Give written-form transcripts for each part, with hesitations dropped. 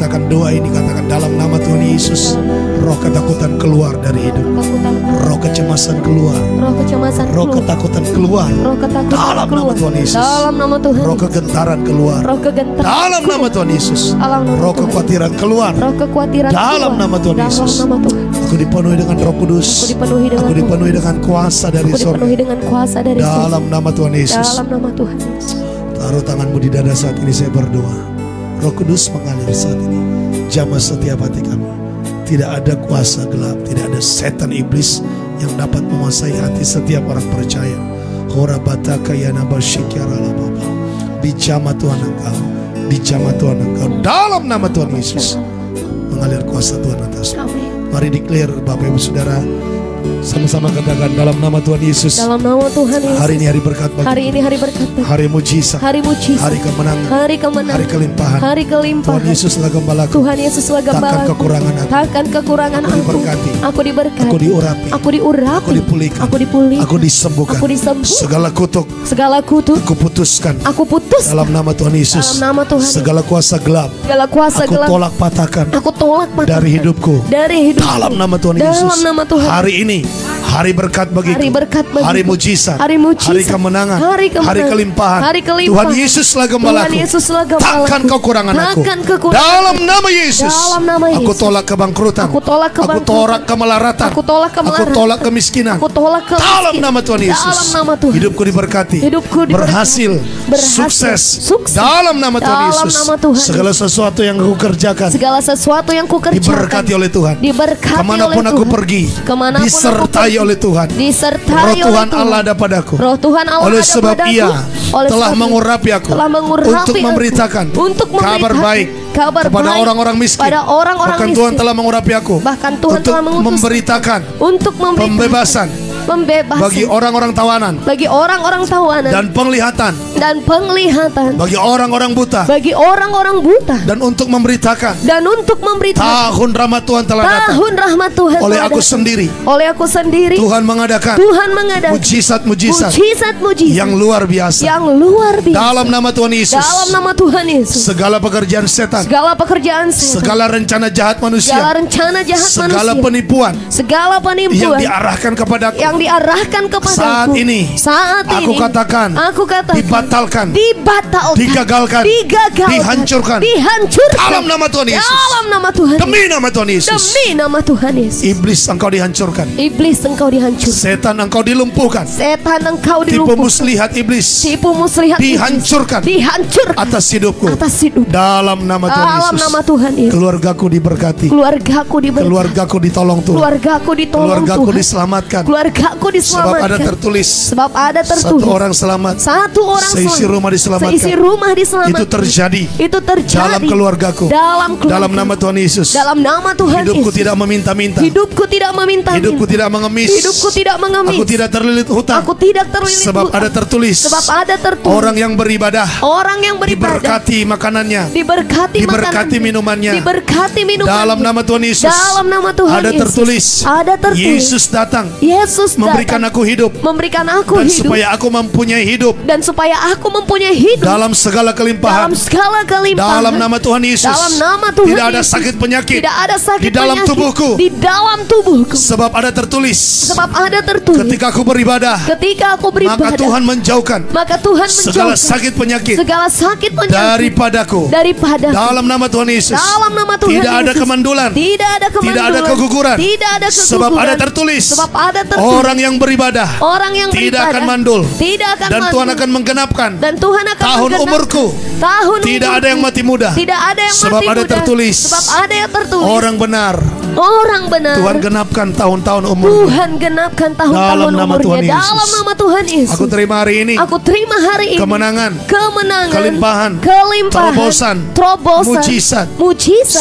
katakan doa ini, katakan dalam nama Tuhan Yesus. Roh ketakutan keluar dari hidup. Roh kecemasan keluar. Roh ketakutan keluar. Dalam nama Tuhan Yesus. Roh kegentaran keluar. Dalam nama Tuhan Yesus. Roh kekhawatiran keluar. Dalam nama Tuhan Yesus. Aku dipenuhi dengan Roh Kudus. Aku dipenuhi dengan kuasa dari surga. Dalam nama Tuhan Yesus. Taruh tanganmu di dada saat ini, saya berdoa. Roh Kudus mengalir saat ini. Jamah setiap hati kami. Tidak ada kuasa gelap, tidak ada setan iblis yang dapat menguasai hati setiap orang percaya. Horabataka yana basyikyarala baba. Dijamah Tuhan Engkau, dijamah Tuhan Engkau. Dalam nama Tuhan Yesus mengalir kuasa Tuhan atasmu. Mari declare Bapak Ibu Saudara, sama-sama katakan dalam nama Tuhan Yesus. Dalam nama Tuhan Yesus. Hari ini hari berkat bagi. Hari ini hari berkat. Hari mujizat. Hari mujizat. Hari kemenangan. Hari kemenangan. Hari kelimpahan. Hari kelimpahan. Tuhan Yesuslah gembalaku. Tuhan Yesuslah gembalaku. Takkan kekurangan aku. Takkan kekurangan Aku diberkati. Aku diberkati. Aku diurapi. Aku diurapi. Aku dipulihkan. Aku dipulihkan. Aku disembuhkan. Aku disembuhkan. Segala kutuk. Segala kutuk. Aku putuskan. Aku putus. Dalam nama Tuhan Yesus. Dalam nama Tuhan. Segala kuasa gelap. Segala kuasa Aku gelap. tolak patahkan. Aku tolak patahkan. Dari hidupku. Dari hidupku. Dalam nama Tuhan Yesus. Dalam nama Tuhan. Hari ini hari berkat bagiku. Hari berkat bagiku. Hari mujizat. Hari mujizat. Hari kemenangan. Hari kemenangan. Hari kelimpahan. Hari kelimpahan. Tuhan Yesuslah gembalaku. Tuhan Yesuslah gembalaku. Takkan kekurangan aku. Takkan kekurangan. Dalam nama Yesus. Dalam nama Yesus. Aku tolak kebangkrutan. Aku tolak kebangkrutan. Aku tolak kemelaratan. Aku tolak kemelaratan. Aku tolak kemiskinan. Aku tolak kemiskinan. Dalam nama Tuhan Yesus. Dalam nama Tuhan. Hidupku diberkati. Hidupku diberkati. Berhasil. Sukses. Dalam nama Tuhan Yesus. Dalam nama Tuhan. Segala sesuatu yang aku kerjakan. Segala sesuatu yang kukerjakan. Diberkati oleh Tuhan. Diberkati Kemanapun oleh aku Tuhan. pergi. Kemanapun disertai aku pergi. oleh Tuhan. Disertai Roh oleh Tuhan Tuhan. Allah ada padaku. Roh Tuhan Allah oleh ada sebab padaku. Ia Oleh telah sebab mengurapi aku. Telah mengurapi untuk aku. memberitakan. Untuk kabar baik. Kabar kepada baik. orang-orang miskin. Pada orang-orang Bahkan miskin. Tuhan telah mengurapi aku. Bahkan Tuhan untuk telah mengutus. memberitakan. Untuk pembebasan. bagi orang-orang tawanan. Bagi orang-orang tawanan. Dan penglihatan. Dan penglihatan. Bagi orang-orang buta. Bagi orang-orang buta. Dan untuk memberitakan. Dan untuk memberitakan. Tahun rahmat Tuhan telah datang. Tahun rahmat Tuhan oleh telah aku datang. sendiri. Oleh aku sendiri. Tuhan mengadakan. Mujizat-mujizat. Mujizat-mujizat. Yang luar biasa. Yang luar biasa. Dalam nama Tuhan Yesus. Dalam nama Tuhan Yesus. Segala pekerjaan setan. Segala pekerjaan setan. Segala rencana jahat manusia. Segala rencana jahat segala manusia. Penipuan. Segala penipuan. Yang diarahkan kepadaku. Yang diarahkan kepadaku. Saat ini. Aku katakan. Dibatalkan. Digagalkan. Dihancurkan. Dalam nama Tuhan Yesus. Dalam nama Tuhan. Demi nama Tuhan Yesus. Demi nama Tuhan Yesus. Iblis engkau dihancurkan. Iblis engkau dihancurkan. Setan engkau dilumpuhkan. Setan engkau dilumpuhkan. Tipu muslihat iblis. Tipu muslihat dihancurkan. Dihancurkan atas hidupku. Atas hidup. Dalam nama Tuhan Yesus. Dalam nama Tuhan Yesus. Keluargaku diberkati. Keluargaku diberkati. Keluargaku ditolong Tuhan. Keluargaku ditolong Keluargaku Tuhan. diselamatkan. Keluargaku diselamatkan. Sebab ada tertulis. Sebab ada tertulis. Satu orang selamat. Satu orang seisi rumah diselamatkan. Seisi rumah diselamatkan. Itu terjadi. Itu terjadi. Dalam keluargaku. Dalam nama Tuhan Yesus. Dalam nama Tuhan hidupku Yesus. tidak meminta-minta. Hidupku tidak meminta-minta. Hidupku tidak mengemis. Hidupku tidak mengemis. Aku tidak terlilit hutang. Aku tidak terlilit Sebab hutang. ada tertulis. Sebab ada tertulis. Orang yang beribadah. Orang yang beribadah. Diberkati makanannya. Diberkati minumannya. Diberkati minumannya. Dalam nama Tuhan Yesus. Dalam nama Tuhan ada Yesus. tertulis. Ada tertulis. Yesus datang. Yesus memberikan datang. aku hidup. Memberikan aku dan hidup. supaya aku mempunyai hidup. Dan supaya aku mempunyai hidup. Dalam segala kelimpahan. Dalam segala kelimpahan. Dalam nama Tuhan Yesus. Dalam nama Tuhan tidak ada Yesus. sakit penyakit. Tidak ada sakit di dalam penyakit. tubuhku. Di dalam tubuhku. Sebab ada tertulis. Sebab ada tertulis. Ketika aku beribadah. Ketika aku beribadah. Maka Tuhan menjauhkan. Maka Tuhan menjauhkan. Segala sakit penyakit. Segala sakit penyakit. Daripadaku. Dalam nama Tuhan Yesus. Dalam nama Tuhan tidak Yesus. ada kemandulan. Tidak ada kemandulan. Tidak ada keguguran. Tidak ada keguguran. Sebab ada tertulis. Sebab ada tertulis. Orang yang beribadah. Orang yang tidak beribadah. akan mandul. Tidak akan dan mandul. Tuhan akan menggenapkan. Dan Tuhan akan tahun umurku. Tahun tidak umurku. ada yang mati muda. Tidak ada yang sebab mati ada muda. tertulis. Sebab ada yang tertulis. Orang benar. Orang benar. Tuhan genapkan tahun-tahun umurnya. Tuhan genapkan tahun-tahun umurnya. Dalam nama Tuhan Yesus. Aku terima hari ini. Aku terima hari ini. Kemenangan. Kelimpahan. Terobosan. Mujizat.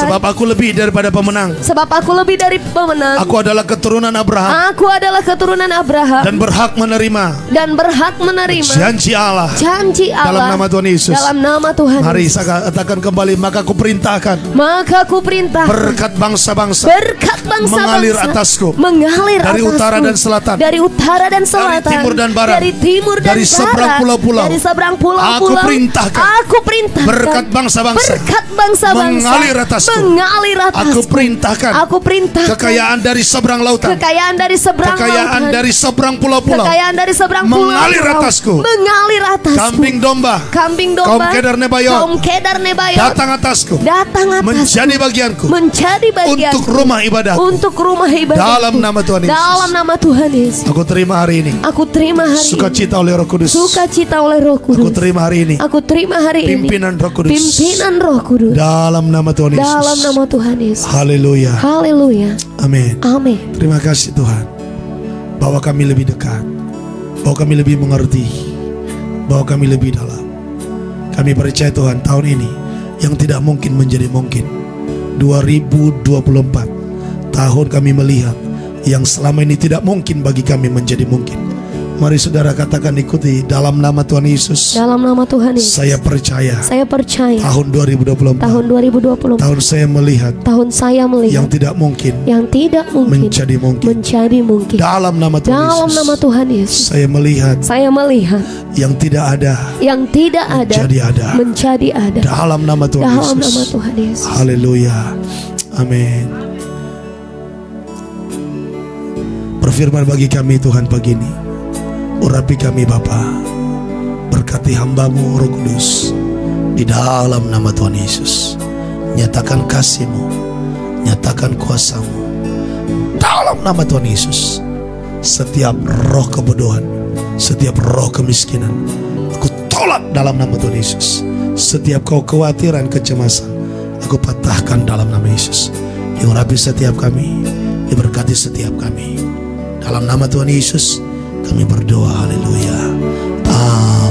Sebab aku lebih daripada pemenang. Sebab aku lebih dari pemenang. Aku adalah keturunan Abraham. Aku adalah keturunan keturunan Abraham dan berhak menerima janji Allah dalam nama Tuhan Yesus. Dalam nama Tuhan Mari Yesus. saya katakan kembali, maka aku perintahkan berkat bangsa-bangsa mengalir atasku dari utara dan selatan, dari timur dan barat, dari seberang pulau-pulau. Aku perintahkan berkat bangsa-bangsa mengalir atasku. Aku perintahkan kekayaan dari seberang lautan, kekayaan dari seberang pulau-pulau mengalir atasku. Kambing domba kaum Kedar Nebayot datang atasku, menjadi bagianku untuk rumah ibadah. Dalam nama Tuhan Yesus. Aku terima hari ini sukacita oleh Roh Kudus. Aku terima hari ini pimpinan Roh Kudus. Dalam nama Tuhan Yesus. Haleluya. Amin. Terima kasih Tuhan, bahwa kami lebih dekat, bahwa kami lebih mengerti, bahwa kami lebih dalam. Kami percaya Tuhan, tahun ini yang tidak mungkin menjadi mungkin. 2024 tahun kami melihat yang selama ini tidak mungkin bagi kami menjadi mungkin. Mari saudara katakan, ikuti, dalam nama Tuhan Yesus. Dalam nama Tuhan Yesus. Saya percaya. Tahun 2024. Tahun saya melihat. Yang tidak mungkin. Menjadi mungkin. Dalam nama Tuhan Yesus. Saya melihat. Yang tidak ada. Menjadi ada. Dalam nama Tuhan Yesus. Haleluya. Amin. Berfirman bagi kami Tuhan pagi ini. Urapi kami Bapa, berkati hamba-Mu Roh Kudus, di dalam nama Tuhan Yesus. Nyatakan kasih-Mu, nyatakan kuasa-Mu dalam nama Tuhan Yesus. Setiap roh kebodohan, setiap roh kemiskinan, aku tolak dalam nama Tuhan Yesus. Setiap kekhawatiran, kecemasan, aku patahkan dalam nama Yesus. Diurapi setiap kami, diberkati setiap kami. Dalam nama Tuhan Yesus kami berdoa, haleluya. Amin.